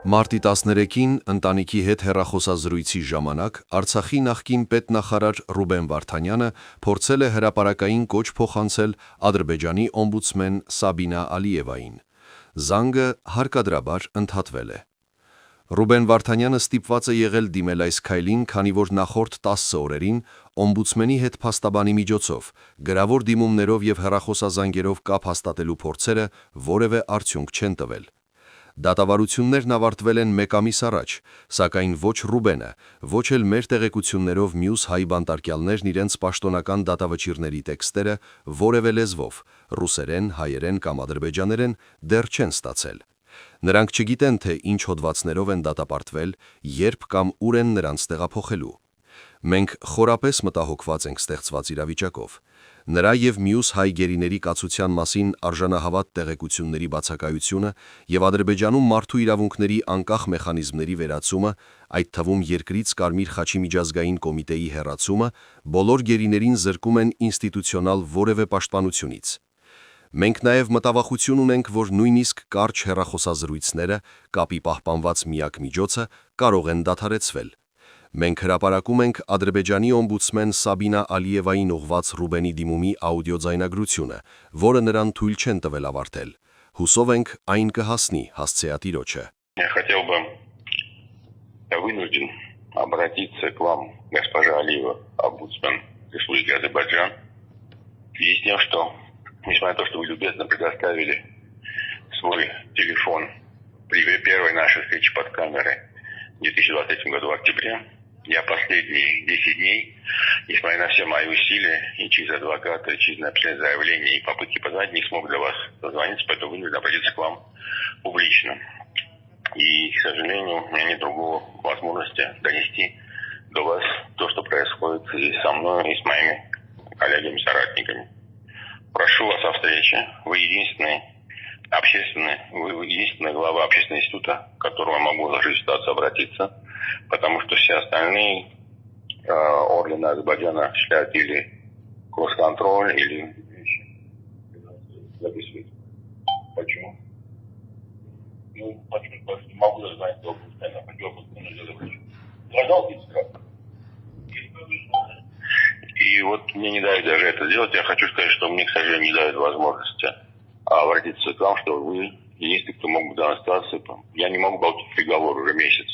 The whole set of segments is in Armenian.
Մարտի 13-ին ընտանիքի հետ հեռախոսազրույցի ժամանակ Արցախի նախկին պետնախարար Ռուբեն Վարդանյանը փորձել է հրապարակային կոչ փոխանցել Ադրբեջանի օմբուդսմեն Սաբինա Ալիևային։ Զանգը հարկադրաբար ընդհատվել է։ Ռուբեն Վարդանյանը ստիպված է եղել դիմել այս քայլին, քանի որ նախորդ 10 օրերին օմբուդսմենի հետ փաստաբանի միջոցով, գրավոր դիմումներով եւ հեռախոսազանգերով կապ հաստատելու փորձերը որևէ արդյունք չեն տվել։ Դատավարություններն ավարտվել են մեկ ամիս առաջ, սակայն ոչ Ռուբենը, ոչ էլ մեր տեղեկություններով մյուս հայ բանտարկյալներն իրենց պաշտոնական դատավճիռների տեքստերը որևէ լեզվով, ռուսերեն, հայերեն կամ ադրբեջաներեն դեռ չեն ստացել։ Նրանք չգիտեն, թե ինչ հոդվածներով են դատապարտվել, երբ կամ ուր են նրանց տեղափոխելու։ Մենք խորապես մտահոգված ենք ստեղծված իրավիճակով։ Նրա եւ մյուս հայ գերիների կացության մասին արժանահավատ տեղեկությունների բացակայությունը եւ Ադրբեջանում մարդու իրավունքների անկախ մեխանիզմների վերացումը, այդ թվում երկրից Կարմիր խաչի միջազգային կոմիտեի հեռացումը, բոլոր գերիներին զրկում են ինստիտուցիոնալ որևէ պաշտպանությունից։ Մենք նաև մտավախություն ունենք, որ նույնիսկ կարճ հեռախոսազրույցները, կապի պահպանված միակ միջոցը, կարող են դադարեցվել։ Մենք հրապարակում ենք Ադրբեջանի օմբուդսմեն Սաբինա Ալիևային ուղղված Ռուբենի դիմումի աուդիոձայնագրությունը, որը նրան թույլ չեն տվել ավարտել։ Հուսով ենք այն կհասնի հասցեատիրոջը։ Я хотел бы вынужден обратиться к вам, госпожа Алиева, омбудсмен Республики Азербайджан, в связи с тем, что, несмотря на то, что вы любезно предоставили свой телефон при первой нашей встрече под камерой в 2023 году в октябре, я последние 10 дней, несмотря на все мои усилия, и через адвоката, и через написание заявления, и попытки позвонить, не смог для вас позвонить, поэтому вынужден обратиться к вам публично. И, к сожалению, у меня нет другого возможности донести до вас то, что происходит и со мной, и с моими коллегами-соратниками. Прошу вас о встрече. Вы единственная глава общественного института, к которому я могу заложить ситуацию обратиться, потому что все остальные органы Азербайджана считают или кросс-контроль, или записывают. Почему? Ну, почему? Потому что не могу даже знать, кто постоянно И вот мне не дают даже это сделать. Я хочу сказать, что мне, к сожалению, не дают возможности обратиться к вам, что вы единственный, кто мог бы в данной ситуации. Я не могу получить приговор уже месяц.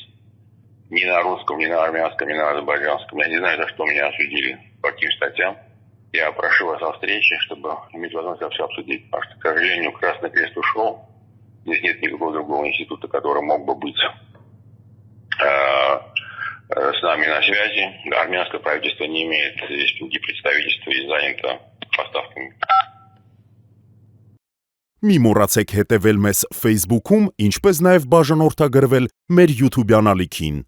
Ни на русском, ни на армянском, ни на азербайджанском. Я не знаю, за что меня осудили, по каким статьям. Я прошу вас о встрече, чтобы иметь возможность все обсудить. Потому что, к сожалению, Красный Крест ушел. Здесь нет никакого другого института, который мог бы быть с нами на связи. Армянское правительство не имеет здесь представительства и занято поставками. Մի մոռացեք հետևել մեզ Facebook-ում, ինչպես նաև բաժանորդագրվել մեր YouTube-յան ալիքին։